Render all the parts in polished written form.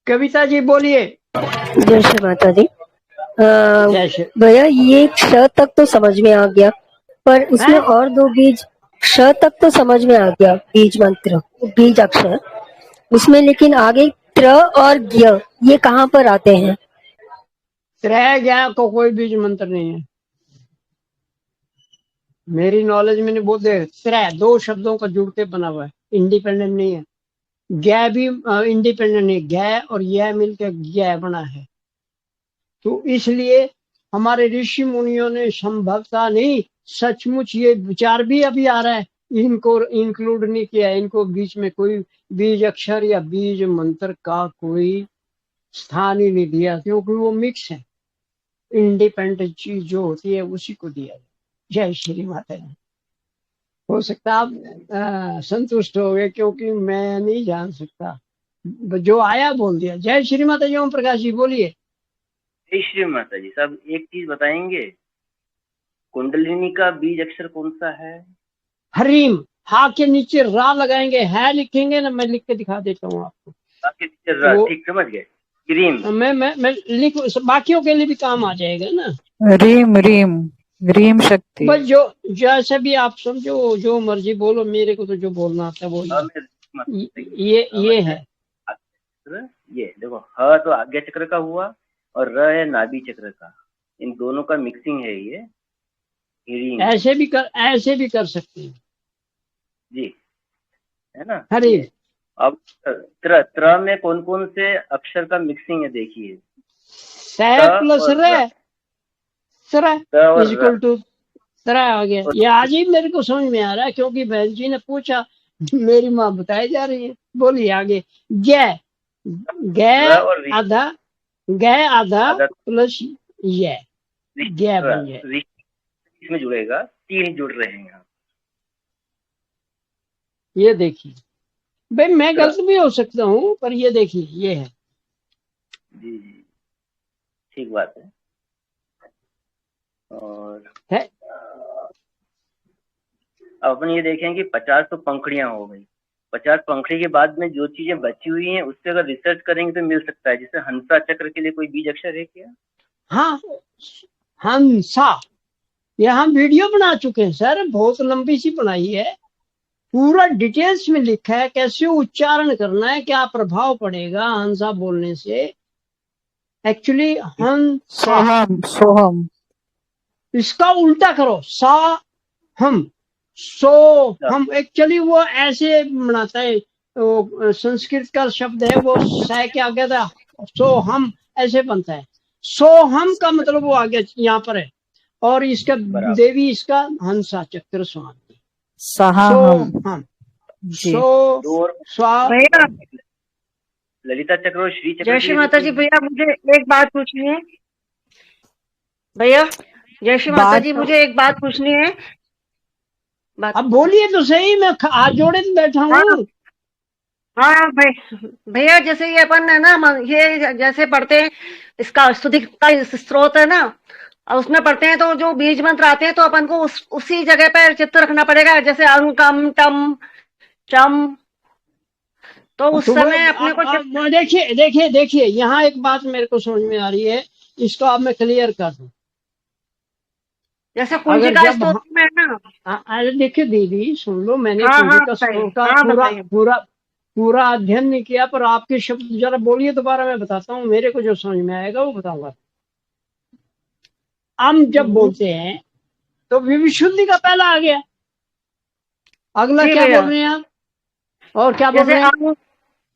कविता जी बोलिए। जय श्री माता दी। जय श्री। भैया ये श तक तो समझ में आ गया, पर उसमें हैं? और दो बीज श तक तो समझ में आ गया, बीज मंत्र, बीज अक्षर उसमें, लेकिन आगे त्र और ज्ञ ये कहाँ पर आते हैं? त्रय ज्ञा को कोई बीज मंत्र नहीं है मेरी नॉलेज में। नहीं बोलते त्रय दो शब्दों का जुड़ के बना हुआ है, इंडिपेंडेंट नहीं है। ज्ञ भी इंडिपेंडेंट नहीं, ज्ञ और यह मिलकर ज्ञ बना है। तो इसलिए हमारे ऋषि मुनियों ने संभवता नहीं, सचमुच ये विचार भी अभी आ रहा है, इनको इंक्लूड नहीं किया, इनको बीच में कोई बीज अक्षर या बीज मंत्र का कोई स्थान ही नहीं दिया, क्योंकि वो मिक्स है। इंडिपेंडेंट चीज जो होती है उसी को दिया है। जय श्री माता जी। हो सकता आप संतुष्ट हो गए, क्योंकि मैं नहीं जान सकता, जो आया बोल दिया। जय श्री माता जी। ओम प्रकाश जी बोलिए। जय श्री माता जी। सब एक चीज बताएंगे, कुंडलिनी का बीज अक्षर कौन सा है? हरीम। हा के नीचे रा लगाएंगे, है लिखेंगे ना, मैं लिख के दिखा देता हूँ आपको। तो ठीक समझ गए। क्रीम। मैं लिख, बाकियों के लिए भी काम आ जाएगा ना। रीम रीम रीम शक्ति। बस जो जैसे भी आप समझो, जो मर्जी बोलो, मेरे को तो जो बोलना आता है बोलिए। ये है। ये देखो, ह तो आज्ञा चक्र का हुआ और र है नाभि चक्र का, इन दोनों का मिक्सिंग है ये। ऐसे भी कर सकते हैं जी, है ना। हरी। अब त्र में कौन कौन से अक्षर का मिक्सिंग है देखिए। स प्लस र, इक्वल टू त्र आ गया। ये आज ही मेरे को समझ में आ रहा है, क्योंकि बहन जी ने पूछा, मेरी माँ बताई जा रही है। बोलिए आगे। गै आधा प्लस ये गै बन जाए, इसमें जुड़ेगा, तीन जुड़ रहे हैं यहाँ। ये देखिए भाई, मैं गलत भी हो सकता हूँ, पर ये देखिए ये है। जी जी, ठीक बात है। और है? अब अपन ये देखें कि 50 तो पंखुड़ियां हो गई। 50 पंखुड़ी के बाद में जो चीजें बची हुई हैं उससे अगर रिसर्च करेंगे तो मिल सकता है। जैसे हंसा चक्र के लिए कोई बीज अक्षर है क्या? हाँ, हंसा। ये हम वीडियो बना चुके हैं सर, बहुत लंबी सी बनाई है, पूरा डिटेल्स में लिखा है कैसे उच्चारण करना है, क्या प्रभाव पड़ेगा हंसा बोलने से। एक्चुअली सोहम सोहम, इसका उल्टा करो, सा हम सो हम। एक्चुअली वो ऐसे बनाता है, वो संस्कृत का शब्द है, वो स के आगे था, सो हम ऐसे बनता है। सो हम का मतलब वो आगे यहाँ पर है, और इसका देवी इसका हंसा चक्र स्वामी। सो हम सो ललिता चक्र और श्री चक्र। जय श्री माता जी। भैया मुझे एक बात पूछनी है। भैया जय श्री माता जी, मुझे एक बात पूछनी है। अब बोलिए तो सही, मैं हाथ जोड़े तो बैठा हूँ। हाँ भैया, जैसे ये अपन है ना, ये जैसे पढ़ते हैं, इसका स्तुति का स्रोत है ना, और उसमें पढ़ते हैं तो जो बीज मंत्र आते हैं तो अपन को उसी जगह पर चित्त रखना पड़ेगा, जैसे अंकम टम चम, तो उस समय अपने को देखिए यहाँ एक बात मेरे को समझ में आ रही है, इसको अब मैं क्लियर कर दूं। जैसे कुंजिका स्तोत्र में है ना। अरे देखिए दीदी सुन लो, मैंने कुंजिका स्तोत्र का पूरा अध्ययन नहीं किया, पर आपके शब्द जरा बोलिए दोबारा, मैं बताता हूँ, मेरे को जो समझ में आएगा वो बताऊंगा। हम जब बोलते हैं तो विशुद्धि का पहला आ गया, अगला क्या बोल रहे हैं आप, और क्या बोल रहे हैं?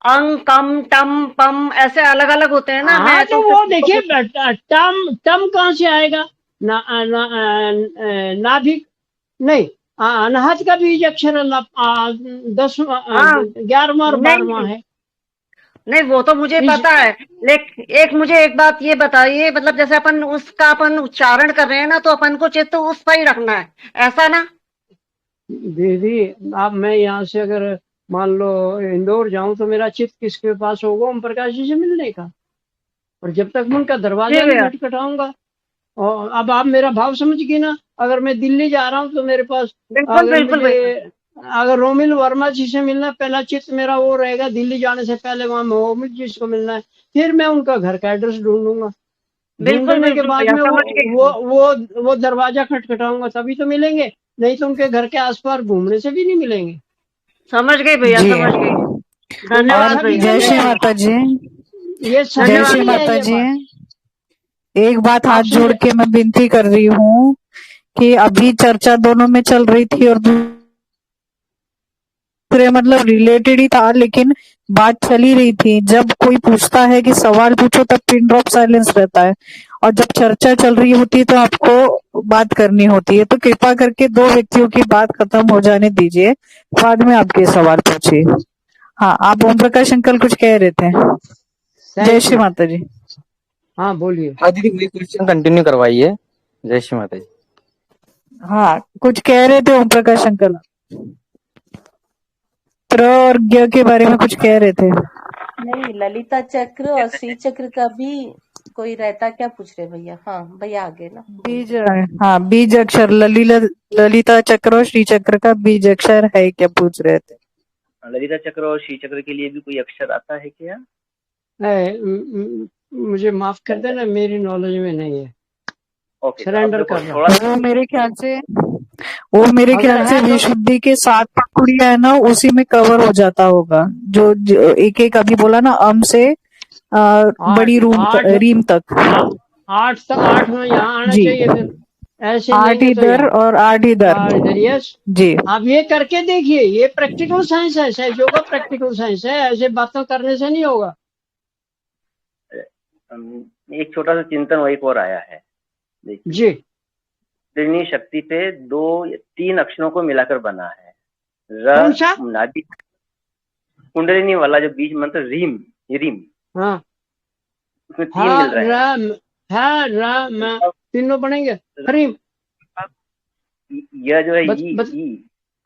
अंग कम टम पम ऐसे अलग अलग होते हैं ना। हाँ तो वो देखिए, टम कहाँ से आएगा? नाभिक नहीं, अनहद का बीज अक्षर 10वां 11वां और 12वां है। नहीं वो तो मुझे पता है, लेकिन मुझे एक बात ये बताइए, मतलब जैसे अपन उसका अपन उच्चारण कर रहे हैं ना, तो अपन को चित्त उस पर ही रखना है, ऐसा ना दीदी? अब मैं यहाँ से अगर मान लो इंदौर जाऊं तो मेरा चित्त किसके पास होगा? ओम प्रकाश जी से मिलने का, और जब तक मैं उनका दरवाजा नहीं खटखटाऊंगा। और अब आप मेरा भाव समझ गए ना, अगर मैं दिल्ली जा रहा हूँ तो मेरे पास बिल्कुल अगर रोमिल वर्मा जी से मिलना है, पहला चित्त मेरा वो रहेगा, दिल्ली जाने से पहले वहां मोहम्मद जी को मिलना है, फिर मैं उनका घर का एड्रेस ढूंढूंगा। बिल्कुल ढूंढने के बिल्कुल बाद भैया, में समझ गए। वो दरवाजा खटखटाऊंगा तभी तो मिलेंगे, नहीं तो उनके घर के आसपास घूमने से भी नहीं मिलेंगे। समझ गई भैया, जी। समझ गई। तो ये और धन्यवाद सभी भैया। के जय लिए श्री है, माता जी। ये सभी जय के श्री धन्यवाद लिए है माता ये जी। बात। एक बात हाथ आप जोड़ सुनिए, के मैं विनती कर रही हूँ कि अभी चर्चा दोनों में चल रही थी और दूसरे मतलब रिलेटेड ही था, लेकिन बात चली रही थी। जब कोई पूछता है कि सवाल पूछो तब पिन ड्रॉप साइलेंस रहता है, और जब चर्चा चल रही होती है तो आपको बात करनी होती है। तो कृपा करके दो व्यक्तियों की बात खत्म हो जाने दीजिए, बाद में आपके सवाल पूछिए। हाँ, आप ओम प्रकाश अंकल कुछ कह रहे थे। जय थैंक श्री यू। माता जी। हाँ बोलिए। हाँ दीदी, वही क्वेश्चन कंटिन्यू करवाइए। जय श्री माता जी। हाँ, कुछ कह रहे थे ओम प्रकाश अंकल, प्र और ज्ञ के बारे में कुछ कह रहे थे। नहीं, ललिता चक्र और श्री चक्र का भी कोई रहता क्या पूछ रहे भैया? हाँ भैया, आगे ना। बीज, हाँ बीज अक्षर ललिता चक्र और श्री चक्र का बीज अक्षर है क्या पूछ रहे थे। ललिता चक्र और श्री चक्र के लिए भी कोई अक्षर आता है क्या? मुझे माफ कर देना, मेरी नॉलेज में नहीं है, ओके, तो अब सरेंडर देखो कर रहा हूँ। थोड़ा वो मेरे ख्याल से अगर है तो विशुद्धि के 7 पंखुड़ियां है ना, उसी में कवर हो जाता होगा। जो एक एक अभी बोला ना, से बड़ी रीम तक। 8 में यहाँ आना जी, चाहिए, फिर ऐसे 8 लेंगे तो इधर यहाँ और 8 इधर। इधर। यस, जी आप ये करके देखिए, ये प्रैक्टिकल साइंस है, सहयोग का प्रैक्टिकल साइंस है, ऐसे बातों करने से नहीं होगा। एक छोटा सा चिंतन वही और आया है। देखिए, जी, कुंडलिनी शक्ति पे 2 या 3 अक्षरों को मिलाकर बना है। कौन सा? नाभि कुंडलिनी वाला जो बीज मंत्र रीम, हाँ उसमें 3 मिल रहे हैं। तीनों बनेंगे। हरीम, यह जो है बत, बत,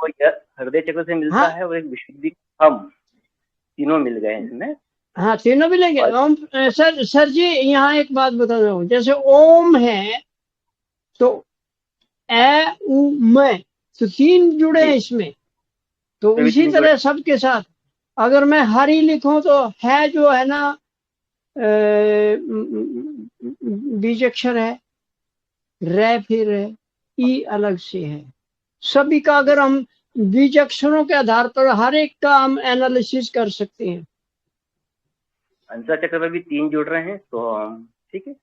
वो यह हृदय चक्र से मिलता हाँ है, और एक विशुद्धि हम, तीनों मिल गए हैं इसमें। हाँ, तीनों भी लेंगे। और ओम सर जी, यहाँ एक बात बता रहा हूँ, जैसे ओम है तो ए उ मैं, तो 3 जुड़े हैं इसमें, तो भी इसी 3 जुड़े। तरह सबके साथ अगर मैं हरी लिखूं तो है जो है ना बीज अक्षर है, रे फिर है, ई अलग से है। सभी का अगर हम बीज अक्षरों के आधार पर हर एक का हम एनालिसिस कर सकते हैं। अंसा चक्र पे भी 3 जुड़ रहे हैं, तो हम ठीक है।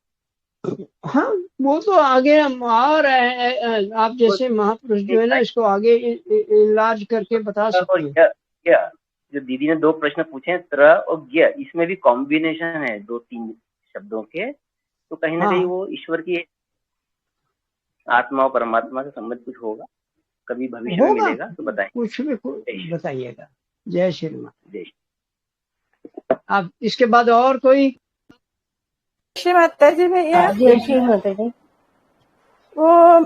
हाँ, वो तो आगे हम और आप जैसे महापुरुष जो है ना, इसको आगे इलाज करके बता सकते और हैं। क्या जो दीदी ने 2 प्रश्न पूछे हैं, त्र और ज्ञ, इसमें भी कॉम्बिनेशन है 2-3 शब्दों के, तो कहीं ना हाँ, कहीं वो ईश्वर की आत्मा और परमात्मा से संबंध कुछ होगा, कभी भविष्य में होगा, मिलेगा तो बताएं। कुछ भी बताइएगा। जय श्री माता। जय। अब इसके बाद और कोई? श्री माता जी भैया, जय श्री माता जी। वो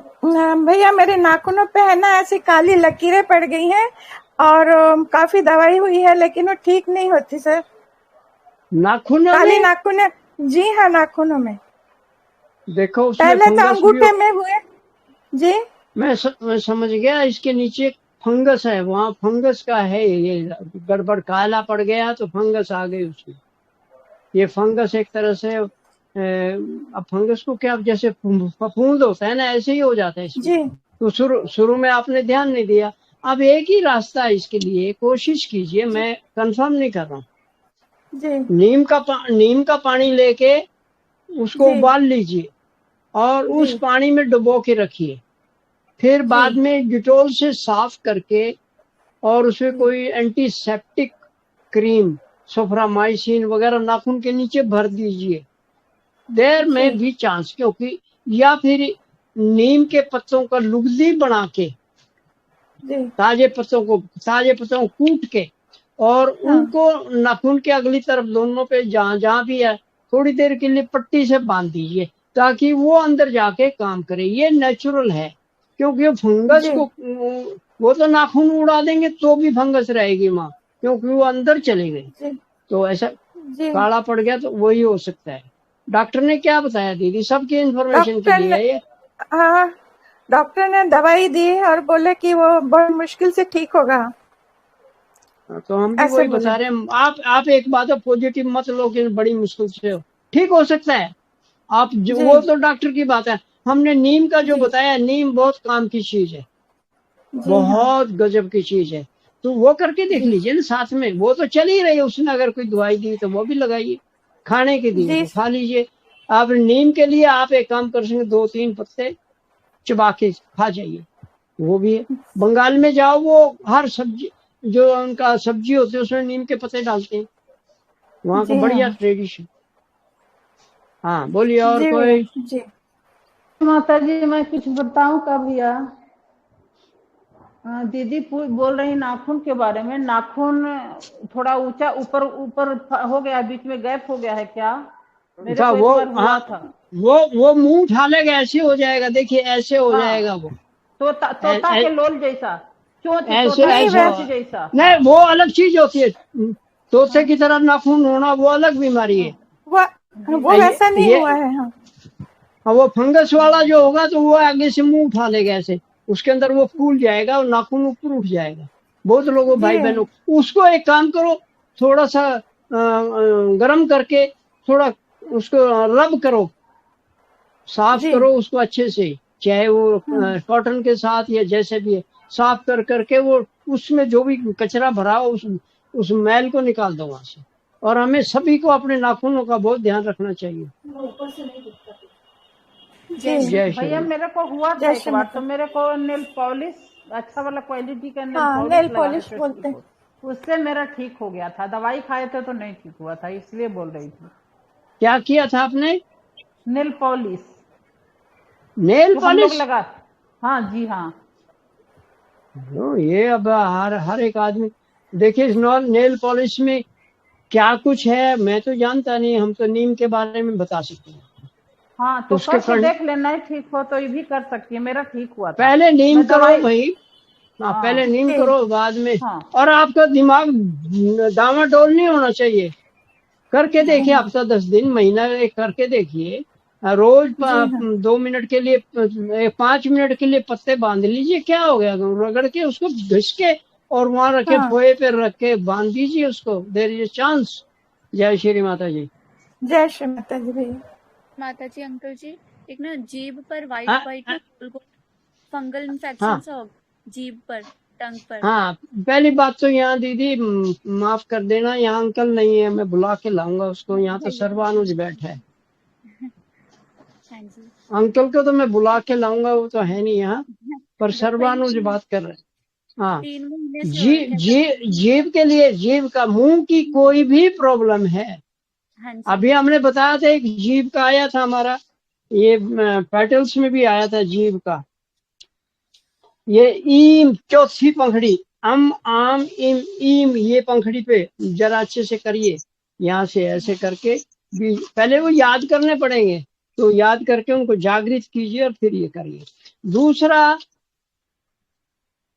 भैया मेरे नाखूनों पे है ना ऐसी काली लकीरें पड़ गई हैं, और काफी दवाई हुई है लेकिन वो ठीक नहीं होती सर। नाखूनों काली में? नाखून? जी हाँ, नाखूनों में। देखो उसमें पहले तो फंगस भी अंगूठे में हुए जी। मैं समझ गया, इसके नीचे फंगस है, वहाँ फंगस का है, ये गड़बड़, काला पड़ गया तो फंगस आ गई उसमें। ये फंगस एक तरह से अब फंगस को क्या, जैसे फफूंद होता है ना, ऐसे ही हो जाता है इसमें। जी तो शुरू में आपने ध्यान नहीं दिया। अब एक ही रास्ता है इसके लिए, कोशिश कीजिए, मैं कंफर्म नहीं कर रहा हूँ। जी नीम का पानी लेके उसको जी उबाल लीजिए और उस जी पानी में डुबो के रखिए, फिर बाद जी में डिटोल से साफ करके और उसमें कोई एंटीसेप्टिक क्रीम, सोफ्रामाइसिन वगैरह नाखून के नीचे भर दीजिए। देर में भी चांस, क्योंकि या फिर नीम के पत्तों का लुगदी बना के, जी ताजे पत्तों को कूट के और उनको नाखून के अगली तरफ दोनों पे जहाँ भी है थोड़ी देर के लिए पट्टी से बांध दीजिए, ताकि वो अंदर जाके काम करे। ये नेचुरल है, क्योंकि फंगस को वो तो नाखून उड़ा देंगे तो भी फंगस रहेगी माँ, क्योंकि वो अंदर चले गए। तो ऐसा काला पड़ गया तो वही हो सकता है। डॉक्टर ने क्या बताया दीदी? सबकी इंफॉर्मेशन के लिए है ये। हाँ, डॉक्टर ने दवाई दी और बोले कि वो बहुत मुश्किल से ठीक होगा, तो हम भी ऐसे वही बोले। बता रहे हैं। आप एक बात है, पॉजिटिव मत लो कि बड़ी मुश्किल से हो, ठीक हो सकता है। आप जो जी वो तो डॉक्टर की बात है। हमने नीम का जो जी बताया, नीम बहुत काम की चीज है, जी हाँ बहुत गजब की चीज है। तो वो करके देख जी लीजिए ना साथ में, वो तो चल ही रही है। उसने अगर कोई दवाई दी तो वो भी लगाइए, खाने के दिए जी तो खा लीजिए। आप नीम के लिए आप एक काम कर सकते, 2-3 पत्ते चबा के खा जाइए, वो भी है। बंगाल में जाओ, वो हर सब्जी जो उनका सब्जी होती है उसमें नीम के पत्ते डालते हैं, वहाँ का जी बढ़िया हाँ ट्रेडिशन। हाँ बोलिए, और जी भैया कोई? जी। माता जी मैं कुछ बताऊं का भैया? दीदी बोल रही नाखून के बारे में। नाखून थोड़ा ऊंचा ऊपर ऊपर हो गया, बीच में गैप हो गया है क्या? मेरे था को वो, एक बार हुआ हाँ, था। वो मुंह उठा लेगा, ऐसे हो जाएगा, देखिए ऐसे हो जाएगा हाँ, वो। तोता के लोल जैसा, चोंच ऐसे तोता की नहीं ऐसे चोंच वैसे जैसा। नहीं, हाँ वो अलग चीज होती है। तोते हाँ की तरह नाखून होना वो अलग बीमारी है। हाँ वो जी वो वैसा नहीं ये हुआ है। हाँ वो फंगस वाला हाँ जो होगा तो वो आगे से मुंह उठा लेगा ऐसे, उसके अंदर वो फूल जाएगा और नाखून ऊपर उठ जाएगा। बहुत लोगों, जी भाई बहनों, उसको एक काम करो, थोड़ा सा गरम करके थोड़ा उसको रब करो, साफ जी करो उसको अच्छे से, चाहे वो हाँ कॉटन के साथ या जैसे भी है, साफ कर करके वो उसमें जो भी कचरा भरा हो उस मैल को निकाल दो वहां से। और हमें सभी को अपने नाखूनों का बहुत ध्यान रखना चाहिए। जी जय श्री भैया राम। मेरे को हुआ था जय एक श्री बार, तो माता। मेरे को नेल पॉलिश अच्छा वाला क्वालिटी का नेल हाँ पॉलिश नेल लगाने पॉलिश से बोलते ठीक हैं। हो, उससे मेरा ठीक हो गया था। दवाई खाए थे तो नहीं ठीक हुआ था, इसलिए बोल रही थी। क्या किया था आपने? नेल पॉलिश नेल जो हम लोग पॉलिश? लगा। हाँ जी हाँ। ये अब हर एक आदमी, देखिए इस नेल पॉलिश में क्या कुछ है मैं तो जानता नहीं, हम तो नीम के बारे में बता सकते हैं। हाँ तो उसके करके देख लेना, है ठीक हो तो ये भी कर सकती है। मेरा ठीक हुआ था। पहले नीम मैं करो दवाई। भाई। हाँ, पहले हाँ नीम जी करो बाद में। हाँ और आपका दिमाग डामाडोल नहीं होना चाहिए। करके जी देखिए, हाँ हफ्ता 10 दिन, महीना एक करके देखिए। रोज जी हाँ 2 मिनट के लिए, 5 मिनट के लिए पत्ते बांध लीजिए, क्या हो गया, रगड़ के उसको घिस के और वहां रखे, हाँ फोए पे रख के बांध दीजिए उसको, देर इज चांस। जय श्री माता जी। जय श्री माता जी भैया। माता जी अंकल जी, एक ना जीभ पर वाइट हाँ वाइट ना फंगल इन्फेक्शन हाँ सा हो, जीभ पर, टंग पर। हाँ। पहली बात तो यहाँ दीदी, माफ कर देना, यहाँ अंकल नहीं है, मैं बुला के लाऊंगा उसको। यहाँ तो भैया सर्वानुज बैठा है। हाँ जी। अंकल को तो मैं बुला के लाऊंगा, वो तो है नहीं यहाँ, पर भाई सर्वानुज बात कर रहे हैं। हाँ, 3 महीने से हो जी रखे हैं जी, जीभ के लिए, जीभ का, मुंह की कोई भी प्रॉब्लम है। हाँ जी अभी हमने बताया था, एक जीभ का आया था हमारा, ये पेटल्स में भी आया था जीभ का। ये ईम, चौथी पंखड़ी, अम आम इम ईम, ये पंखड़ी पे जरा अच्छे से करिए, यहाँ से ऐसे करके भी पहले वो याद करने पड़ेंगे, तो याद करके उनको जागृत कीजिए और फिर ये करिए। दूसरा,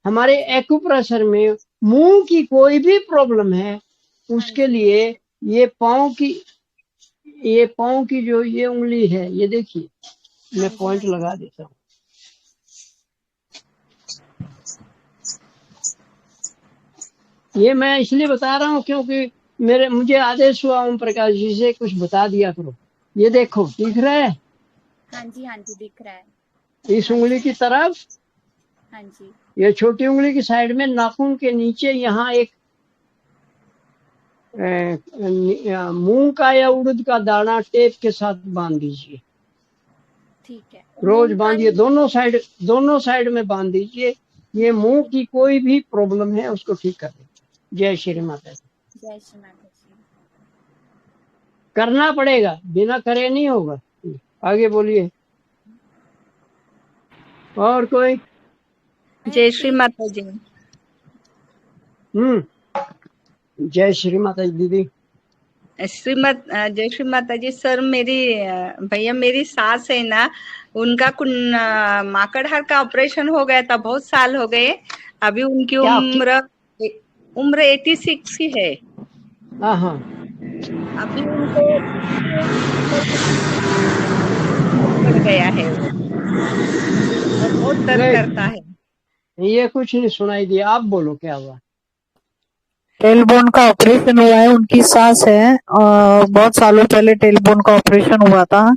हमारे एक्यूप्रेशर में मुंह की कोई भी प्रॉब्लम है, हाँ उसके जी लिए ये पाँव की जो ये उंगली है, ये देखिए, हाँ मैं जी पॉइंट हाँ जी लगा देता हूँ। ये मैं इसलिए बता रहा हूँ क्योंकि मुझे आदेश हुआ ओम प्रकाश जी से, कुछ बता दिया करो। ये देखो, दिख रहा है हाँ जी दिख रहा है। इस हाँ उंगली जी की तरफ, हाँ जी ये छोटी उंगली की साइड में, नाखून के नीचे यहाँ एक मूंग का या उड़द का दाना टेप के साथ बांध दीजिए। ठीक है। रोज मूंग का बांधिए, दोनों साइड में बांध दीजिए। ये मुंह की कोई भी प्रॉब्लम है उसको ठीक कर देगा। जय श्री माता जी। जय श्री माता जी। करना पड़ेगा, बिना करे नहीं होगा। आगे बोलिए, और कोई? जय श्री माता जी। जय श्री माता जी दीदी। जय श्री माता जी। सर मेरी भैया, मेरी सास है ना, उनका कुछ माकड़हार का ऑपरेशन हो गया था, बहुत साल हो गए। अभी उनकी उम्र 86 ही है। हाँ, अभी उनको बढ़ गया है वो। और बहुत दर्द नहीं करता है। ये कुछ नहीं सुनाई दिया, आप बोलो क्या हुआ। टेलबोन का ऑपरेशन हुआ है, उनकी सास है, बहुत सालों पहले टेलबोन का ऑपरेशन हुआ था,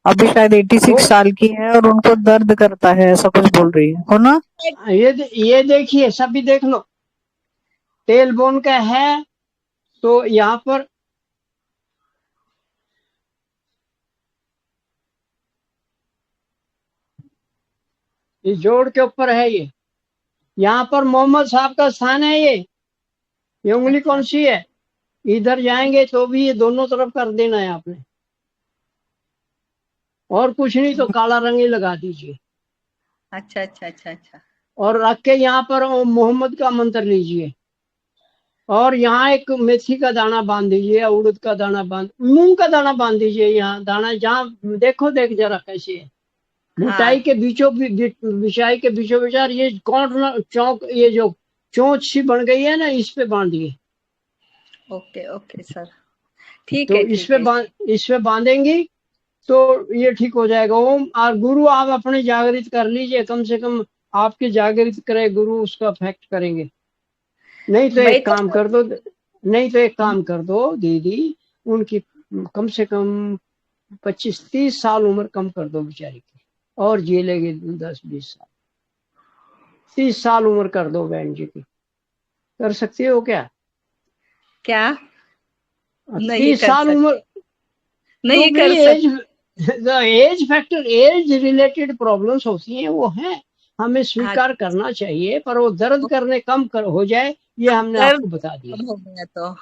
अभी शायद 86 तो साल की है और उनको दर्द करता है, ऐसा कुछ बोल रही है, हो ना? ये देखिए, सभी देख लो, टेल बोन का है तो यहाँ पर ये जोड़ के ऊपर है, ये यहाँ पर मोहम्मद साहब का स्थान है, ये उंगली कौन सी है, इधर जाएंगे तो भी ये दोनों तरफ कर देना है आपने, और कुछ नहीं तो काला रंग ही लगा दीजिए, अच्छा अच्छा अच्छा अच्छा। और रख के यहाँ पर वो मोहम्मद का मंत्र लीजिए, और यहाँ एक मेथी का दाना बांध दीजिए, उड़द का दाना बांध, मूंग का दाना बांध दीजिए, यहाँ दाना जहाँ देखो, देख जरा कैसे है, मिठाई के बीचों बिछाई के बीचों बिचार, ये कौन चौक, ये जो चोंच सी बन गई है ना, इस पे बांधिए। ओके ओके सर, ठीक तो है इस ठीक पे है। इस पे बांधेंगी तो ये ठीक हो जाएगा। ओम और गुरु आप अपने जागृत कर लीजिए, कम से कम आपके जागृत करे गुरु, उसका इफेक्ट करेंगे। नहीं तो मैं एक तो काम कर दो, नहीं तो एक काम कर दो दीदी, उनकी कम से कम 25-30 साल उम्र कम कर दो बेचारी की, और जी लेगी 10-20 साल, 30 साल उम्र कर दो बहन जी की, कर सकती हो क्या? क्या नहीं 30 कर साल उम्र, नहीं तो कर भाई age factor, age related problems होती हैं, वो हैं, हमें स्वीकार करना चाहिए, पर वो दर्द करने कम हो जाए, ये हमने दर्द आपको बता दिया। हो गया तो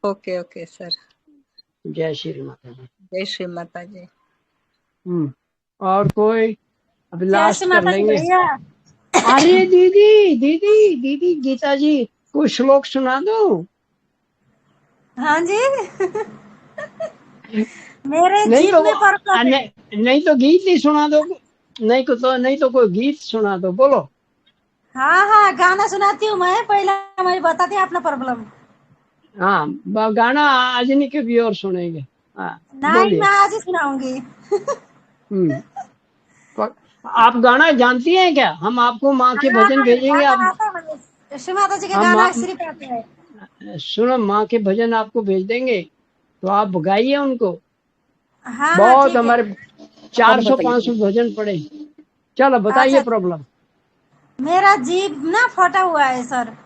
ओके ओके सर। जय श्री माता जी। जय श्री माता जी। और कोई अभी जय लास्ट श्री कर माता जी लेंगे। भैया। अरे दीदी दीदी दीदी गीता जी, कोई श्लोक सुना दो। हाँ जी। मेरे नहीं जीप तो में प्रॉब्लम है। नहीं तो गीत ही सुना दो, नहीं तो कोई गीत सुना दो, बोलो। हाँ हाँ, गाना सुनाती हूँ मैं, पहले मैं बताती हूँ अपना प्रॉब्लम। हाँ गाना आज नहीं कभी और सुनेंगे। हाँ नहीं, मैं बोलिए। आज ही सुनाऊंगी। आप गाना जानती हैं क्या? हम आपको माँ के हाँ भजन हाँ, भेजेंगे, गाना आप आता है मुझे, श्री माता जी के हम गाना सिर्फ आते हैं। सुनो, माँ के भजन आपको भेज देंगे, तो आप गाइए उनको। हाँ हाँ बहुत ठीक है। हमारे 400-500 भजन पड़े। चलो बताइए अच्छा, प्रॉब्लम। मेरा जीभ ना फटा हुआ है सर।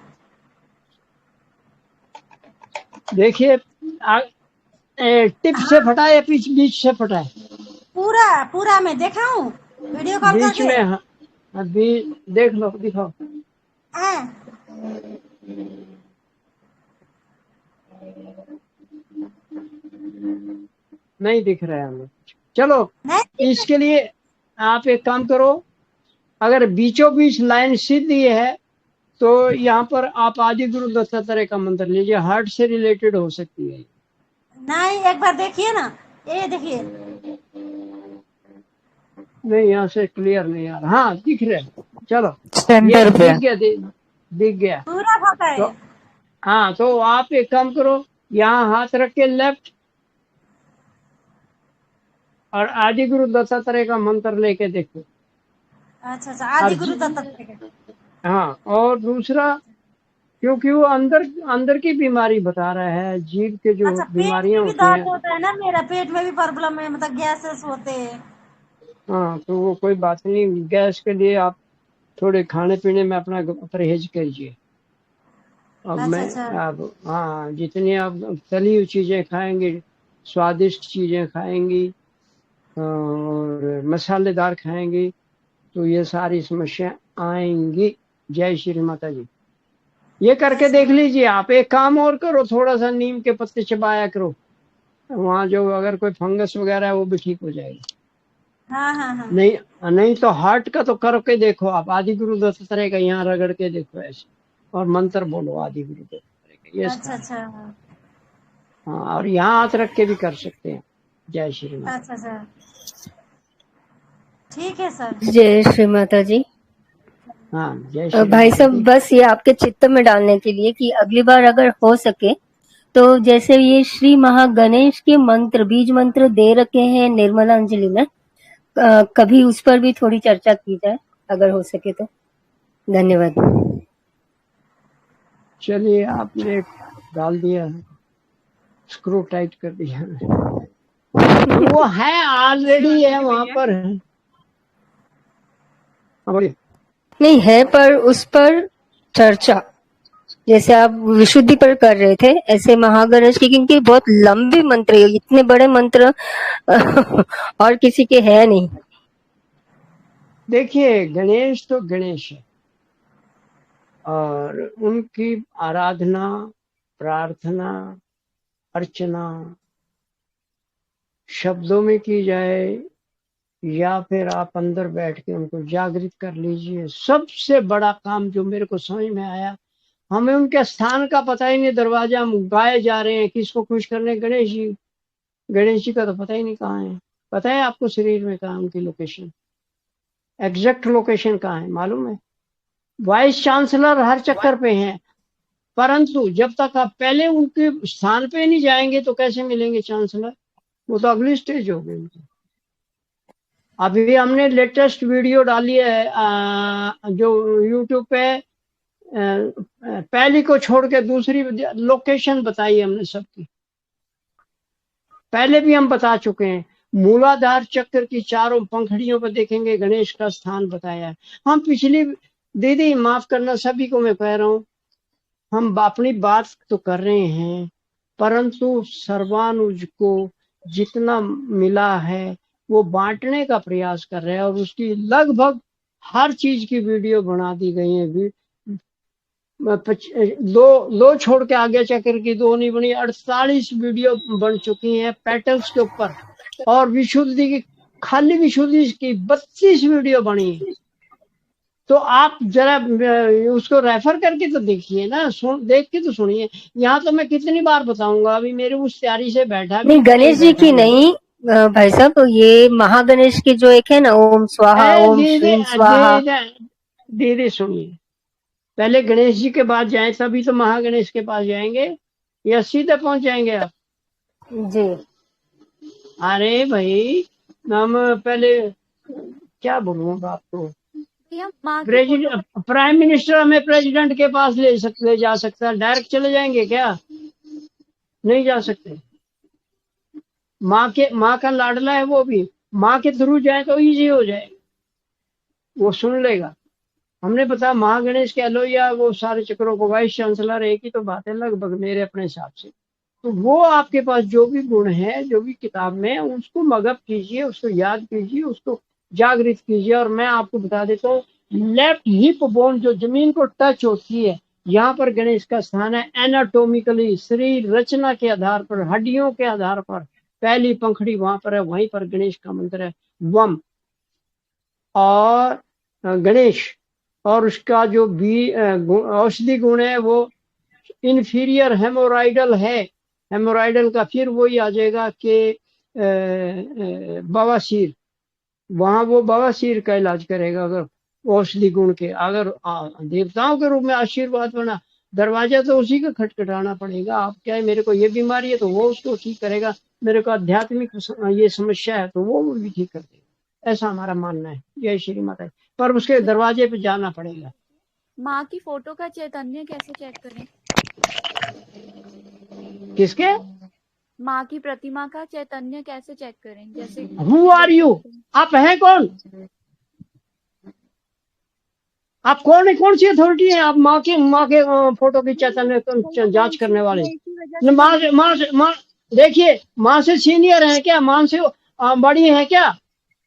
देखिए टिप से फटा है या बीच से फटा है? पूरा पूरा मैं देखा हूँ वीडियो कॉल बीच करके। में, हाँ, अभी देख लो, दिखाओ। हाँ। नहीं दिख रहा है हमें। चलो इसके लिए आप एक काम करो, अगर बीचों बीच लाइन सीधी है तो यहाँ पर आप आदि गुरु दत्तात्रेय का मंत्र लीजिए, हार्ट से रिलेटेड हो सकती है। नहीं, एक बार देखिए ना, ये देखिए। नहीं यहाँ से क्लियर नहीं आ रहा, हाँ दिख रहा है। चलो सेंटर पे दिख गया, दिख गया पूरा फटा है। तो हाँ, तो आप एक काम करो, यहाँ हाथ रख के लेफ्ट, और आदि गुरु दत्तात्रेय का मंत्र लेके देखो। अच्छा अच्छा, आदि गुरु दत्तात्रेय। हाँ, और दूसरा, क्योंकि वो अंदर अंदर की बीमारी बता रहा है, जीभ के जो अच्छा, पेट बीमारियां में भी होती दर्द हैं। होता है ना, मेरा पेट में भी प्रॉब्लम है, मतलब गैसेस होते हैं। हाँ तो वो कोई बात नहीं, गैस के लिए आप थोड़े खाने पीने में अपना परहेज कीजिए। अब अच्छा मैं अच्छा। अब हाँ, जितनी आप तली हुई चीजें खाएंगे, स्वादिष्ट चीजें खाएंगी और मसालेदार खाएंगी, तो ये सारी समस्या आएंगी। जय श्री माता जी। ये करके देख लीजिए आप। एक काम और करो, थोड़ा सा नीम के पत्ते चबाया करो, वहाँ जो अगर कोई फंगस वगैरह है वो भी ठीक हो जाएगी। हाँ हाँ हाँ। नहीं तो हार्ट का तो करके देखो आप, आदि गुरु दत्तात्रेय का यहाँ रगड़ के देखो ऐसे, और मंत्र बोलो आदि गुरु दत्तात्रेय का, ये अच्छा अच्छा। हाँ, और यहाँ हाथ रख के भी कर सकते हैं। जय श्री माता। अच्छा अच्छा, ठीक है सर। जय श्री माता जी। हाँ जय श्री भाई माता साहब, जी। बस ये आपके चित्त में डालने के लिए कि अगली बार अगर हो सके तो जैसे ये श्री महागणेश के मंत्र, बीज मंत्र दे रखे हैं निर्मला अंजलि में, कभी उस पर भी थोड़ी चर्चा की जाए। अगर हो सके तो। धन्यवाद। चलिए, आपने डाल दिया, स्क्रू टाइट कर दिया। वो है, ऑलरेडी है वहां पर। बोलिए। नहीं है, पर उस पर चर्चा जैसे आप विशुद्धि पर कर रहे थे, ऐसे महागणेश की, क्योंकि बहुत लंबे मंत्र है, इतने बड़े मंत्र और किसी के है नहीं। देखिए, गणेश तो गणेश है, और उनकी आराधना, प्रार्थना, अर्चना शब्दों में की जाए या फिर आप अंदर बैठ के उनको जागृत कर लीजिए। सबसे बड़ा काम जो मेरे को समझ में आया, हमें उनके स्थान का पता ही नहीं। दरवाजा हम गाए जा रहे हैं, किसको खुश करने? गणेश जी। गणेश जी का तो पता ही नहीं कहाँ है। पता है आपको शरीर में कहाँ उनकी लोकेशन, एग्जैक्ट लोकेशन कहाँ है मालूम है? वाइस चांसलर हर चक्कर पे हैं, परंतु जब तक आप पहले उनके स्थान पे नहीं जाएंगे तो कैसे मिलेंगे चांसलर? वो तो अगली स्टेज हो गई उनकी। अभी हमने लेटेस्ट वीडियो डाली है जो यूट्यूब पे, पहली को छोड़ के दूसरी लोकेशन बताई हमने सबकी। पहले भी हम बता चुके हैं। मूलाधार चक्र की चारों पंखड़ियों पर देखेंगे गणेश का स्थान बताया है। हम पिछली, दीदी माफ करना, सभी को मैं कह रहा हूँ, हम अपनी बात तो कर रहे हैं, परंतु सर्वानुज को जितना मिला है वो बांटने का प्रयास कर रहे हैं, और उसकी लगभग हर चीज की वीडियो बना दी गई है। दो छोड़ के आगे चक्र की दो नहीं बनी, 48 वीडियो बन चुकी हैं पेटल्स के ऊपर, और विशुद्धि की, खाली विशुद्धि की 32 वीडियो बनी है। तो आप जरा उसको रेफर करके तो देखिए ना, देख के तो सुनिए। यहाँ तो मैं कितनी बार बताऊंगा, अभी मेरे उस तैयारी से बैठा भी नहीं, गणेश जी की नहीं भाई साहब, तो ये महागणेश की जो एक है ना, ओम स्वाहा, ओम श्रीम स्वाहा। धीरे सुनिए, पहले गणेश जी के पास जाएं तभी तो महागणेश के पास जाएंगे, या सीधे पहुंच जाएंगे आप? जी। अरे भाई, हम पहले क्या बोलूंगा आपको, प्रेसिडेंट, प्राइम मिनिस्टर हमें प्रेसिडेंट के पास ले जा सकता है, डायरेक्ट चले जाएंगे क्या? नहीं जा सकते। माँ का लाडला है वो भी, माँ के थ्रू जाए तो इजी हो जाए, वो सुन लेगा। हमने बताया महागणेश कह लो या वो सारे चक्रों को वाइस चांसलर, एक ही तो बात है लगभग मेरे अपने हिसाब से। तो वो आपके पास जो भी गुण है, जो भी किताब में, उसको मगअप कीजिए, उसको याद कीजिए, उसको जागृत कीजिए। और मैं आपको बता देता हूँ, लेफ्ट हिप बोन जो जमीन को टच होती है, यहाँ पर गणेश का स्थान है। एनाटोमिकली, शरीर रचना के आधार पर, हड्डियों के आधार पर पहली पंखड़ी वहां पर है, वहीं पर गणेश का मंत्र है, वम। और गणेश और उसका जो भी औषधि गुण है वो इन्फीरियर हेमोराइडल है। हेमोराइडल का फिर वही आ जाएगा कि बवासीर, वहां वो बवासीर का इलाज करेगा। अगर औषधि गुण के, अगर देवताओं के रूप में आशीर्वाद बना, दरवाजा तो उसी का खटखटाना पड़ेगा। आप क्या है, मेरे को ये बीमारी है तो वो उसको ठीक करेगा, मेरे को आध्यात्मिक ये समस्या है तो वो भी ठीक कर देगा। ऐसा हमारा मानना है। जय श्री माता। पर उसके दरवाजे पे जाना पड़ेगा। माँ की फोटो का चैतन्य कैसे चेक करें? किसके? माँ की प्रतिमा का चैतन्य कैसे चेक करें? जैसे हु आर यू, आप हैं कौन? आप कौन है? कौन सी अथॉरिटी है? आप माँ के फोटो की चैतन्य जांच करने वाले? माँ देखिए, माँ से सीनियर है क्या? माँ से बड़ी है क्या?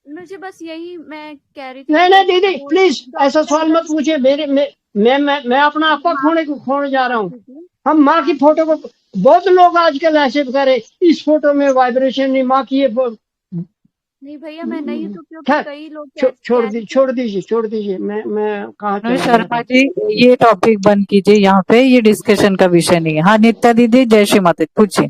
मुझे बस यही मैं कह रही थी। नहीं दीदी प्लीज ऐसा सवाल मत पूछिए। मैं अपना आपका खोने जा रहा हूँ। हम माँ की फोटो को, बहुत लोग आजकल ऐसे करे, इस फोटो में वाइब्रेशन नहीं, माँ की ये नहीं भैया, मैं नहीं तो क्योंकि कई लोग छोड़ दीजिए। मैं कहा शर्मा जी, ये टॉपिक बंद कीजिए, यहाँ पे ये डिस्कशन का विषय नहीं है। हाँ नित्या दीदी, जय श्री माता, पूछिए।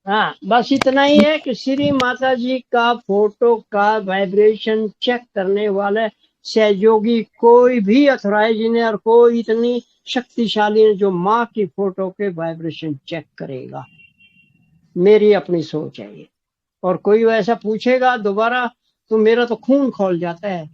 हाँ, बस इतना ही है कि श्री माता जी का फोटो का वाइब्रेशन चेक करने वाले सहयोगी कोई भी अथॉराइज नहीं, और कोई इतनी शक्तिशाली है जो माँ की फोटो के वाइब्रेशन चेक करेगा। मेरी अपनी सोच है ये। और कोई ऐसा पूछेगा दोबारा तो मेरा तो खून खौल जाता है।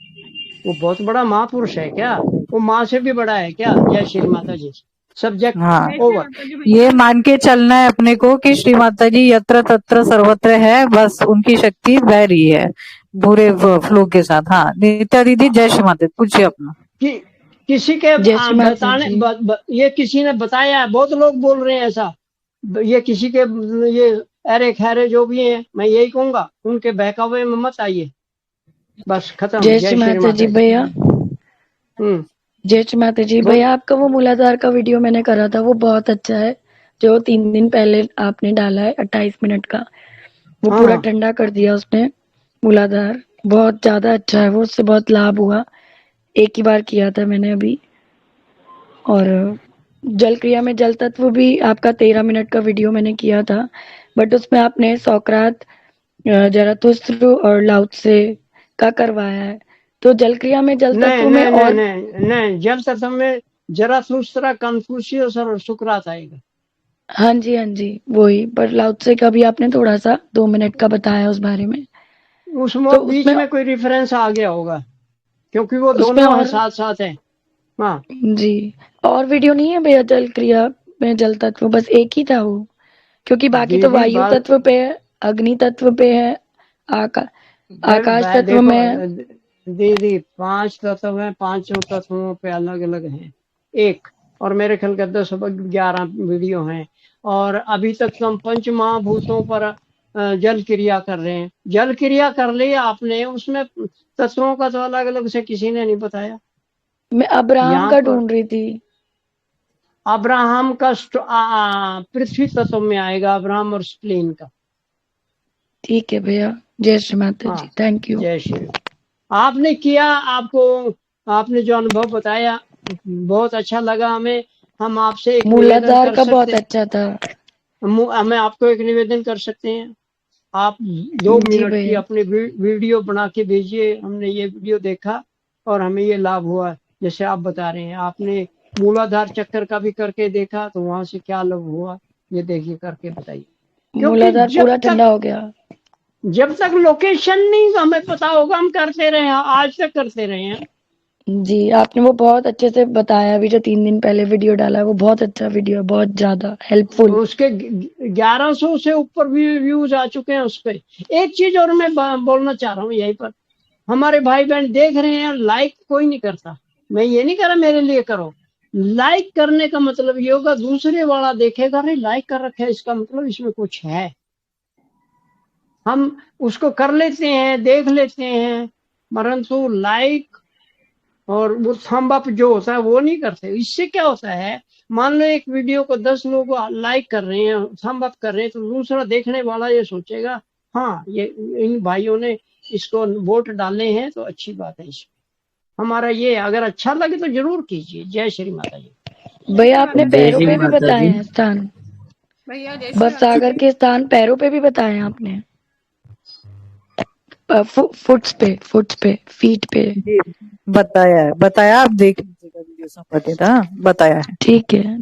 वो बहुत बड़ा महापुरुष है क्या? वो माँ से भी बड़ा है क्या? जय श्री माता जी। सब्जेक्ट हाँ, ओवर। ये मान के चलना है अपने को कि श्री माता जी यत्र तत्र सर्वत्र है, बस उनकी शक्ति बह रही है पूरे फ्लो के साथ। हाँ नित्या दीदी, जय श्री माता, पूछिए अपना। किसी के जय श्री माता बताने जी। ये किसी ने बताया है, बहुत लोग बोल रहे हैं ऐसा। ये किसी के ये अरे खैरे जो भी हैं, मैं यही कहूंगा उनके बहकावे में मत आइए, बस खत्म। जय श्री माता जी भैया। जय श्री माता जी भैया, आपका वो मूलाधार का वीडियो मैंने करा था, वो बहुत अच्छा है, जो 3 दिन पहले आपने डाला है 28 मिनट का। वो पूरा ठंडा कर दिया उसने मूलाधार, बहुत ज्यादा अच्छा है वो, उससे बहुत लाभ हुआ। एक ही बार किया था मैंने अभी। और जल क्रिया में जल तत्व भी आपका 13 मिनट का वीडियो मैंने किया था, बट उसमें आपने सोक्रात, जरथुस्त्र और लाओ त्से का करवाया है। तो जल क्रिया में जल तत्व में और नहीं, जल तत्व में जराथुस्त्र, कन्फ्यूशियस और सुकरात आएगा। हाँ जी वही, पर लाओ त्से का भी आपने थोड़ा सा 2 मिनट का बताया उस बारे में। उसमें तो बीच में कोई रेफरेंस आ गया होगा, क्योंकि वो उसमें दोनों और साथ साथ है। हाँ जी, और वीडियो नहीं है भैया जल क्रिया में जल तत्व? बस एक ही था वो, क्योंकि बाकी तो दीदी वायु तत्व पे है, अग्नि तत्व पे है, आकाश तत्व में। दीदी 5 तत्व है, 5 तत्वों पे अलग अलग हैं एक, और मेरे ख्याल के 10-11 वीडियो हैं। और अभी तक तो हम पंच महाभूतों पर जल क्रिया कर रहे हैं। जल क्रिया कर ली आपने, उसमें तत्वों का तो अलग अलग से किसी ने नहीं बताया। मैं अब्राहम का ढूंढ रही थी। अब्राहम का पृथ्वी तत्व में आएगा, अब्राहम और स्प्लीन का। ठीक है भैया, जय श्री माता जी, थैंक यू। जय श्री। आपने किया, आपने जो अनुभव बताया बहुत अच्छा लगा हमें। हम आपसे एक मूलाधार का बहुत अच्छा था। हमें आपको एक निवेदन कर सकते हैं, आप 2 मिनट की अपनी वीडियो बना के भेजिए। हमने ये वीडियो देखा और हमें ये लाभ हुआ, जैसे आप बता रहे हैं। आपने मूलाधार चक्कर का भी करके देखा, तो वहां से क्या लाभ हुआ ये देखिए, करके बताइए। मूलाधार पूरा ठंडा हो गया। जब तक लोकेशन नहीं हमें पता होगा, हम करते रहे हैं, आज तक करते रहे हैं। जी, आपने वो बहुत अच्छे से बताया। अभी जो 3 दिन पहले वीडियो डाला है वो बहुत अच्छा वीडियो है, बहुत ज्यादा हेल्पफुल। उसके 1100 से ऊपर भी व्यूज आ चुके हैं उस पे। एक चीज और मैं बोलना चाह रहा हूँ यहीं पर, हमारे भाई बहन देख रहे हैं, लाइक कोई नहीं करता। मैं ये नहीं कह रहा मेरे लिए करो, लाइक करने का मतलब ये होगा दूसरे वाला देखेगा, अरे लाइक कर रखा है, इसका मतलब इसमें कुछ है। हम उसको कर लेते हैं, देख लेते हैं, परंतु लाइक और वो थंब अप जो होता है वो नहीं करते। इससे क्या होता है, मान लो एक वीडियो को 10 लोग लाइक कर रहे हैं, थंब अप कर रहे हैं, तो दूसरा देखने वाला ये सोचेगा हाँ ये इन भाइयों ने इसको वोट डाले हैं, तो अच्छी बात है। इसमें हमारा ये, अगर अच्छा लगे तो जरूर कीजिए। जय श्री माता जी। भैया आपने पैरों पे भी बताए हैं स्थान, बस सागर के स्थान पैरों पे भी बताए हैं आपने, फुट्स पे, फीट पे बताया आप देख लीजिएगा वीडियो संपर्क था, बताया है। ठीक है।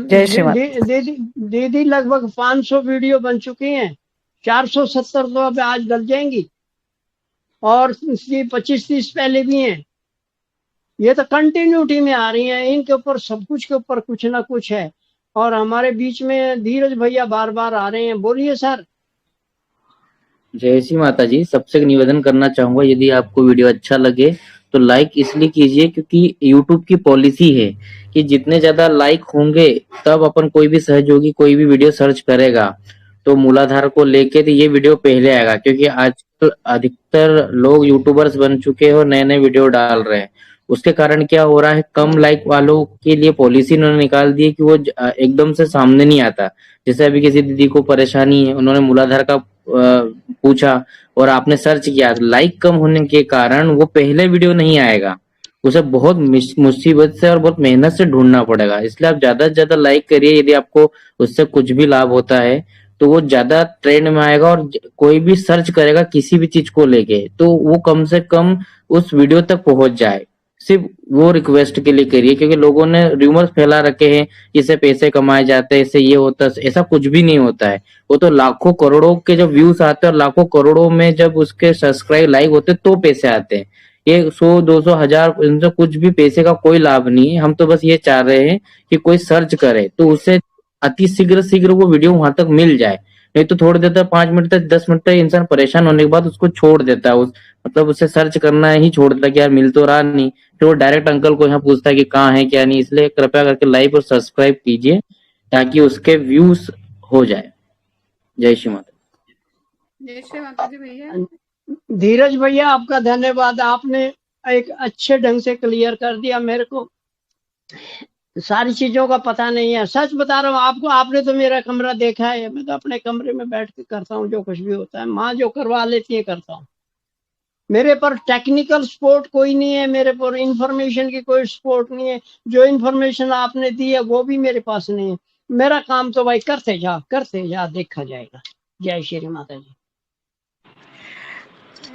जय श्री माता। दीदी लगभग 500 वीडियो बन चुकी हैं, 470 तो अब आज डल जाएंगी, और 25-30 पहले भी हैं। ये तो कंटिन्यूटी में आ रही है, इनके ऊपर सब कुछ के ऊपर कुछ ना कुछ है। और हमारे बीच में धीरज भैया बार बार आ रहे हैं, बोलिए सर। जय श्री माता जी। सबसे निवेदन करना चाहूंगा, यदि आपको वीडियो अच्छा लगे तो लाइक इसलिए कीजिए क्योंकि YouTube की पॉलिसी है कि जितने ज्यादा लाइक होंगे तब अपन कोई भी सहयोगी कोई भी वीडियो सर्च करेगा तो मूलाधार को लेके तो ये वीडियो पहले आएगा, क्योंकि आजकल अधिकतर लोग यूट्यूबर्स बन चुके हैं और नए नए वीडियो डाल रहे हैं। उसके कारण क्या हो रहा है, कम लाइक वालों के लिए पॉलिसी उन्होंने निकाल दी है कि वो एकदम से सामने नहीं आता। जैसे अभी किसी दीदी को परेशानी है, उन्होंने मूलाधार का पूछा और आपने सर्च किया, लाइक कम होने के कारण वो पहले वीडियो नहीं आएगा, उसे बहुत मुसीबत से और बहुत मेहनत से ढूंढना पड़ेगा। इसलिए आप ज्यादा से ज्यादा लाइक करिए, यदि आपको उससे कुछ भी लाभ होता है तो वो ज्यादा ट्रेंड में आएगा, और कोई भी सर्च करेगा किसी भी चीज को लेके तो वो कम से कम उस वीडियो तक पहुंच जाए। सिर्फ वो रिक्वेस्ट के लिए करिए, क्योंकि लोगों ने रूमर्स फैला रखे हैं, इससे पैसे कमाए जाते हैं, इससे ये होता है, ऐसा कुछ भी नहीं होता है। वो तो लाखों करोड़ों के जब व्यूज आते हैं और लाखों करोड़ों में जब उसके सब्सक्राइब लाइक होते तो पैसे आते हैं। ये 100, 200, 1000 इनसे कुछ भी पैसे का कोई लाभ नहीं है। हम तो बस ये चाह रहे हैं कि कोई सर्च करे तो उसे अति शीघ्र वो वीडियो वहां तक मिल जाए। नहीं तो छोड़ देता है 5 मिनट तक, 10 मिनट तक इंसान परेशान होने के बाद उसको छोड़ देता है। मतलब उसे सर्च करना ही छोड़ देता है कि यार मिल तो रहा नहीं, फिर वो डायरेक्ट अंकल को यहाँ पूछता है कि कहाँ है क्या नहीं। इसलिए कृपया करके लाइक और सब्सक्राइब कीजिए ताकि उसके व्यूज हो जाए। जय श्री माता। जय श्री माता जी भैया। धीरज भैया आपका धन्यवाद, आपने एक अच्छे ढंग से क्लियर कर दिया। मेरे को सारी चीजों का पता नहीं है, सच बता रहा हूँ आपको। आपने तो मेरा कमरा देखा है, मैं तो अपने कमरे में बैठ के करता हूँ जो कुछ भी होता है। माँ जो करवा लेती है करता हूँ। मेरे पर टेक्निकल सपोर्ट कोई नहीं है, मेरे पर इंफॉर्मेशन की कोई सपोर्ट नहीं है। जो इंफॉर्मेशन आपने दी है वो भी मेरे पास नहीं है। मेरा काम तो भाई करते जा, देखा जाएगा। जय श्री माता जी।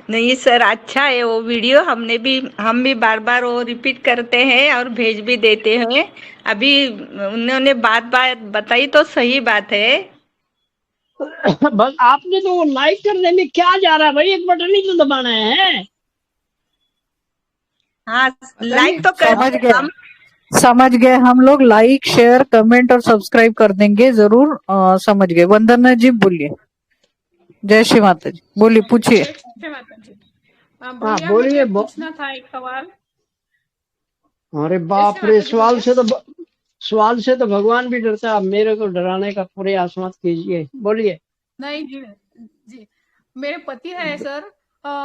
नहीं सर, अच्छा है वो वीडियो। हम भी बार बार वो रिपीट करते हैं और भेज भी देते हैं। अभी उन्होंने बात बताई तो सही बात है। बस आपने तो वो लाइक करने में क्या जा रहा है भाई, एक बटन ही तो दबाना है। हाँ, लाइक तो कर समझ गए हम लोग। लाइक, शेयर, कमेंट और सब्सक्राइब कर देंगे जरूर। समझ गए। वंदना जी बोलिए। जय श्री माता जी। बोलिए, पूछिए। जय श्री माता जी। हाँ भैया बोलिए। मुझे पूछना था एक सवाल। अरे बाप रे, सवाल से तो भगवान भी डरता है। आप मेरे को डराने का प्रयास मत कीजिए, बोलिए। नहीं जी जी, मेरे पति है सर,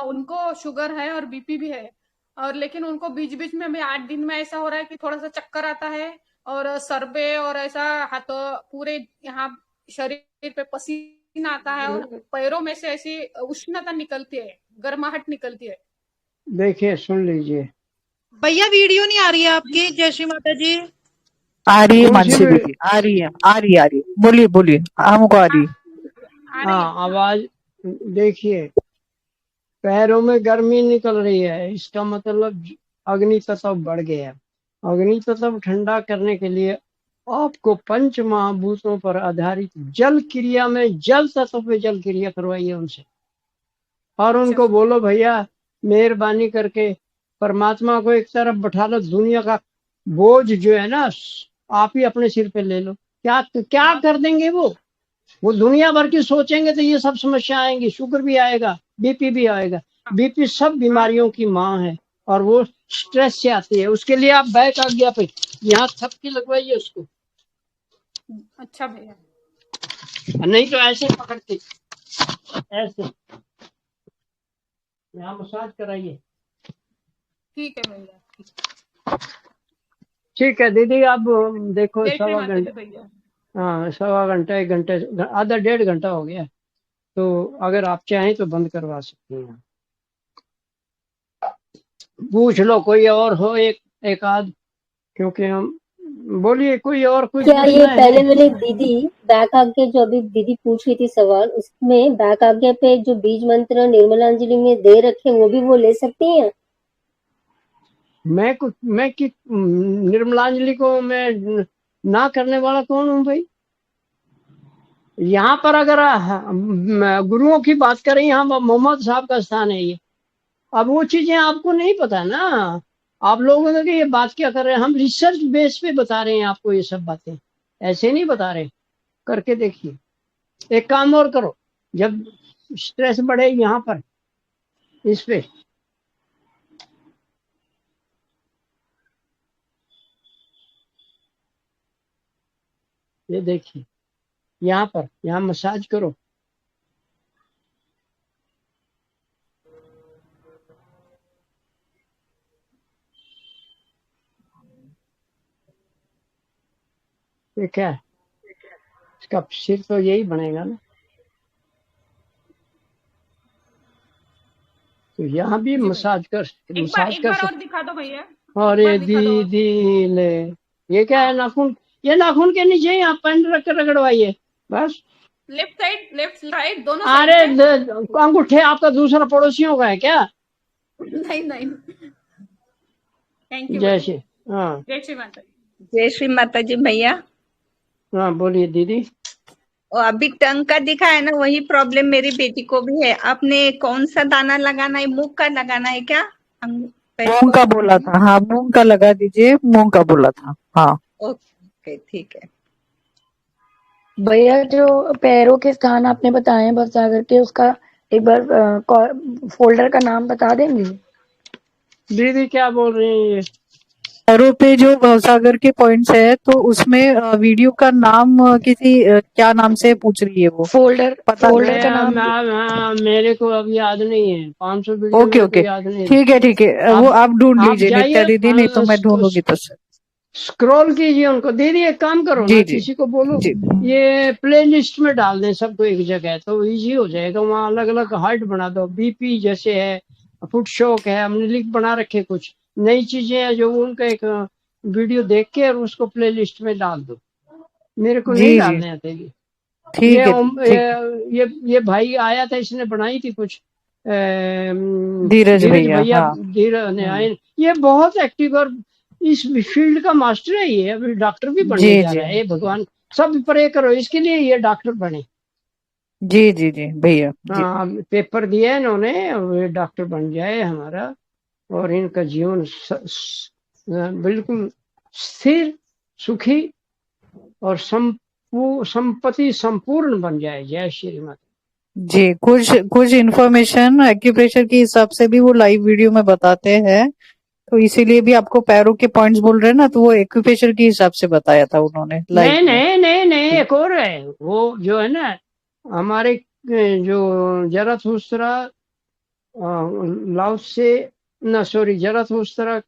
उनको शुगर है और बीपी भी है। और लेकिन उनको बीच बीच में, अभी 8 दिन में ऐसा हो रहा है कि थोड़ा सा चक्कर आता है और सर पे और ऐसा हाथ पूरे यहाँ शरीर पे पसीना आता है और पैरों में से ऐसी उष्णता निकलती है, गर्माहट निकलती है। देखिए सुन लीजिए। भैया वीडियो नहीं आ रही है आपकी। जय श्री माता जी। आ रही है मानसी दीदी, आ रही है। बोलिए, हमको आ रही है। हाँ आवाज। देखिए पैरों में गर्मी निकल रही है, इसका मतलब अग्नि तत्व बढ़ गया है। अग्नि तत्व ठंडा करने के लिए आपको पंच महाभूतों पर आधारित जल क्रिया में जल तत्व पे जल क्रिया करवाइए उनसे। और उनको बोलो भैया मेहरबानी करके परमात्मा को एक तरफ बैठा लो, दुनिया का बोझ जो है ना आप ही अपने सिर पे ले लो। क्या कर देंगे वो दुनिया भर की सोचेंगे तो ये सब समस्या आएंगी। शुगर भी आएगा, बीपी भी आएगा। बीपी सब बीमारियों की माँ है और वो स्ट्रेस से आती है। उसके लिए आप बैक आज्ञा पे यहाँ थपकी लगवाइए उसको। अच्छा भैया। नहीं तो ऐसे पकड़ते, ऐसे यहाँ मसाज कराइए। ठीक है भैया। ठीक है दीदी। आप देखो जय श्री 1.25 माता जी घंटे, भैया। हाँ 1.25 घंटा, 1 घंटे, आधा 1.5 घंटा हो गया। तो अगर आप चाहें तो बंद करवा सकती हैं। पूछ लो कोई और हो एक आध, क्योंकि हम बोलिए कोई और कुछ क्या ये पूछना है? पहले वाली दीदी बैक आज्ञा जो अभी दीदी पूछ रही थी सवाल, उसमें बैक आज्ञा पे जो बीज मंत्र निर्मलांजलि में दे रखे वो भी वो ले सकती हैं? मैं कि निर्मलांजलि को मैं ना करने वाला कौन हूँ भाई? यहाँ पर अगर गुरुओं की बात करें, यहाँ मोहम्मद साहब का स्थान है ये। अब वो चीजें आपको नहीं पता ना, आप लोगों ने ये बात क्या कर रहे हैं। हम रिसर्च बेस पे बता रहे हैं आपको ये सब बातें, ऐसे नहीं बता रहे। करके देखिए। एक काम और करो, जब स्ट्रेस बढ़े यहाँ पर इस पे ये देखिए, यहाँ मसाज करो। ये क्या है? इसका सिर तो यही बनेगा ना। तो यहाँ भी मसाज कर एक बार और दिखा दो भैया। अरे दीदी ले, ये क्या है? नाखून, ये नाखून के नीचे यहाँ पेन रख कर रगड़वाइए बस। लेफ्ट साइड, लेफ्ट राइट दोनों अरे साइड अंगूठे आपका दूसरा पड़ोसियों का है क्या? नहीं। Thank you. जय श्री, हाँ जय श्री माता। जय श्री माता जी भैया। हाँ बोलिए दीदी। अभी टंग का दिखा है ना, वही प्रॉब्लम मेरी बेटी को भी है। आपने कौन सा दाना लगाना है? मूंग का लगाना है क्या? मूंग का बोला था, हाँ मूंग का लगा दीजिए, मूंग का बोला था, हाँ ओके ठीक है। भैया जो पैरों के स्थान आपने बताए हैं भवसागर के, उसका एक बार फोल्डर का नाम बता देंगे? दीदी क्या बोल रही हैं ये? पैरों पे जो भवसागर के पॉइंट्स है, तो उसमें वीडियो का नाम किसी क्या नाम से पूछ रही है वो, फोल्डर पता फोल्डर का नाम मेरे को अब याद नहीं है, 500 वीडियो ओके मेरे को ओके याद नहीं है। ठीक है, वो आप ढूंढ आप लीजिए नित्या जाइए, दीदी, नहीं तो मैं ढूंढूंगी तो स्क्रॉल कीजिए उनको। दीदी एक काम करो जी ना, जी किसी को बोलो जी ये प्ले लिस्ट में डाल दें सबको एक जगह, तो इजी हो जाएगा। वहाँ अलग अलग हाइट बना दो, बीपी जैसे है, फुट शॉक है, हमने लिंक बना रखे, कुछ नई चीजें हैं जो उनका एक वीडियो देख के और उसको प्ले लिस्ट में डाल दो। मेरे को नहीं जी जी डालने आते ये। ठीक है ये भाई आया था, इसने बनाई थी कुछ, धीरज धीरज भैया, भैया, हाँ धीरज ने आए। ये बहुत एक्टिव और इस फील्ड का मास्टर है ये, अभी डॉक्टर भी बनने जी जा जी रहा है। ये भगवान सब प्रे करो इसके लिए ये डॉक्टर बने। जी जी जी भैया जी हाँ, पेपर दिया है इन्होंने, और ये डॉक्टर बन जाए हमारा, और इनका जीवन बिल्कुल स्थिर, सुखी और संपत्ति संपूर्ण बन जाए। जय श्री माता। जी। कुछ इन्फॉर्मेशन एक्यूप्रेशर के हिसाब से भी वो लाइव वीडियो में बताते हैं, तो इसीलिए भी आपको पैरों के पॉइंट्स बोल रहे हैं ना, तो वो एक्यूप्रेशर के हिसाब से बताया था उन्होंने लाइव नहीं में। नहीं नहीं नहीं, एक और है, वो जो है ना हमारे जो जरथुस्त्रा, लाओस से ना, सॉरी, जरथुस्त्रा,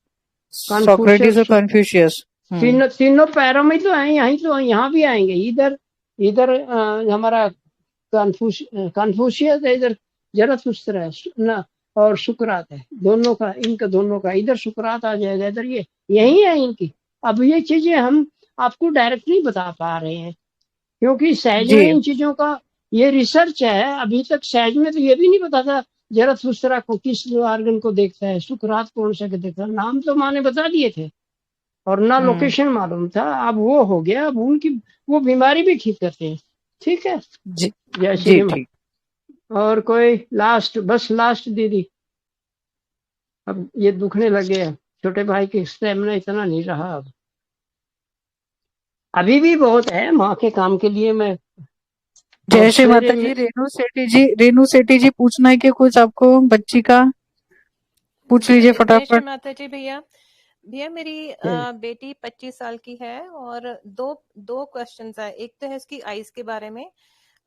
सोक्रेटिस और कन्फ्यूशियस, कन्फ्यूशियस तीनों पैरों में तो आए, यहीं तो यहाँ भी आएंगे। इधर इधर हमारा कन्फ्यूशियस है, इधर जरथुस्त्र है ना, और सुकरात है। दोनों का, इनका दोनों का, इधर सुकरात आ जाएगा, इधर ये यही है इनकी। अब ये चीजें हम आपको डायरेक्ट नहीं बता पा रहे हैं, क्योंकि सहज जी में इन चीजों का ये रिसर्च है। अभी तक सहज में तो ये भी नहीं पता था जरथुस्त्रा को किस ऑर्गन को देखता है, सुकरात कौन सा के देखता है। नाम तो माँ ने बता दिए थे और ना लोकेशन मालूम था। अब वो हो गया, अब उनकी वो बीमारी भी ठीक करते हैं। ठीक है, जी जय जी श्री माँ। ठीक। और कोई लास्ट, बस लास्ट दीदी, अब ये दुखने लगे हैं। छोटे भाई की स्टेमिना इतना नहीं रहा अब, अभी भी बहुत है माँ के काम के लिए। मैं जय और श्री माता जी। रेणु सेठी जी पूछना है कि कुछ आपको बच्ची का पूछ लीजिए जय श्री फटाफट। माता जी। भैया भैया मेरी बेटी 25 साल की है और दो दो क्वेश्चंस है। एक तो है इसकी आईज के बारे में।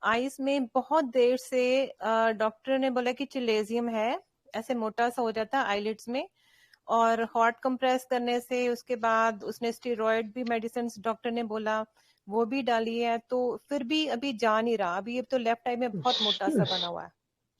आईज में बहुत देर से डॉक्टर ने बोला कि चिलेजियम है, ऐसे मोटा सा हो जाता है आईलिड्स में, और हॉट कंप्रेस करने से उसके बाद उसने स्टेरॉइड भी मेडिसिन डॉक्टर ने बोला वो भी डाली है, तो फिर भी अभी जा नहीं रहा। अभी अब तो लेफ्ट आई में बहुत मोटा सा बना हुआ है।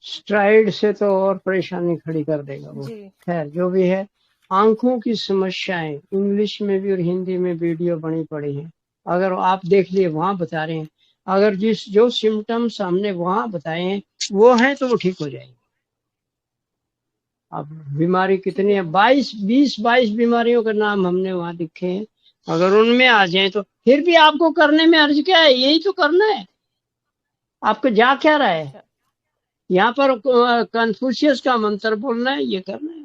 स्ट्राइड से तो और परेशानी खड़ी कर देगा वो। जी खैर जो भी है, आंखों की समस्याएं इंग्लिश में भी और हिंदी में वीडियो बनी पड़ी है, अगर आप देख लिए वहां बता रहे हैं। अगर जो सिम्टम्स हमने वहां बताए हैं वो हैं तो वो ठीक हो जाएंगे। अब बीमारी कितनी है, 22 बीमारियों के नाम हमने वहां लिखे हैं। अगर उनमें आ जाए तो फिर भी आपको करने में अर्ज क्या है, यही तो करना है। आपको जा क्या रहा है, यहाँ पर कन्फ्यूशियस का मंत्र बोलना है, ये करना है,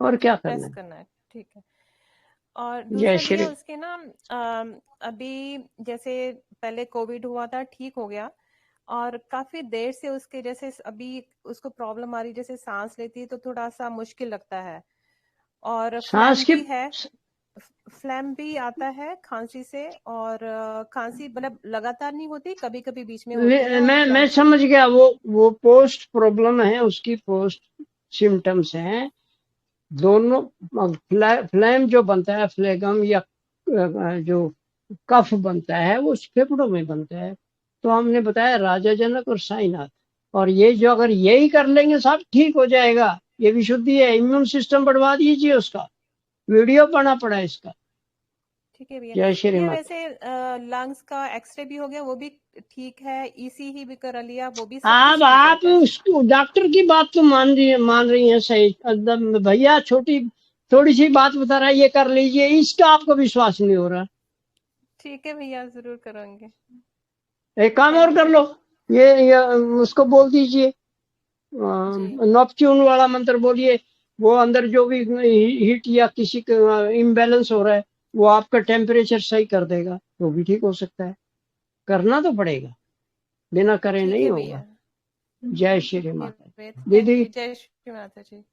और क्या करना है। करना है। ठीक है। और जय दूसरा श्री। भैया उसके ना अभी जैसे पहले कोविड हुआ था, ठीक हो गया, और काफी देर से उसके जैसे अभी उसको प्रॉब्लम आ रही, जैसे सांस लेती है तो थोड़ा सा मुश्किल लगता है, और सांस फ्लैम की भी है, फ्लैम भी आता है खांसी से, और खांसी मतलब लगातार नहीं होती, कभी कभी बीच में होती है। और मैं फ्लैम समझ गया, वो पोस्ट प्रॉब्लम है, उसकी पोस्ट सिम्टम्स हैं दोनों। फ्लैम जो बनता है, फ्लेगम या जो कफ बनता है, वो फेफड़ों में बनता है। तो हमने बताया राजा जनक और साईनाथ, और ये जो अगर यही कर लेंगे सब ठीक हो जाएगा। ये विशुद्धि है, इम्यून सिस्टम बढ़वा दीजिए उसका, वीडियो बना पड़ा है इसका। ठीक है भैया। जय श्री भैया माता। वैसे लंग्स का एक्सरे भी हो गया, वो भी ठीक है, ईसीजी भी करा लिया, वो भी सब अब कुछ ठीक है आप कैसे? उसको डॉक्टर की बात तो मान रही हैं सही एकदम। भैया थोड़ी सी बात बता रहा है, ये कर लीजिए, इसका आपको विश्वास नहीं हो रहा। ठीक है भैया, जरूर करेंगे। एक काम और कर लो, ये उसको बोल दीजिए, नॉपच्यून वाला मंत्र बोलिए, वो अंदर जो भी हीट या किसी का इम्बैलेंस हो रहा है वो आपका टेम्परेचर सही कर देगा, तो भी ठीक हो सकता है। करना तो पड़ेगा, बिना करे ठीक नहीं है होगा। भैया। जय श्री ठीक है माता। भैया, थैंक दीदी यू। जय श्री माता जी।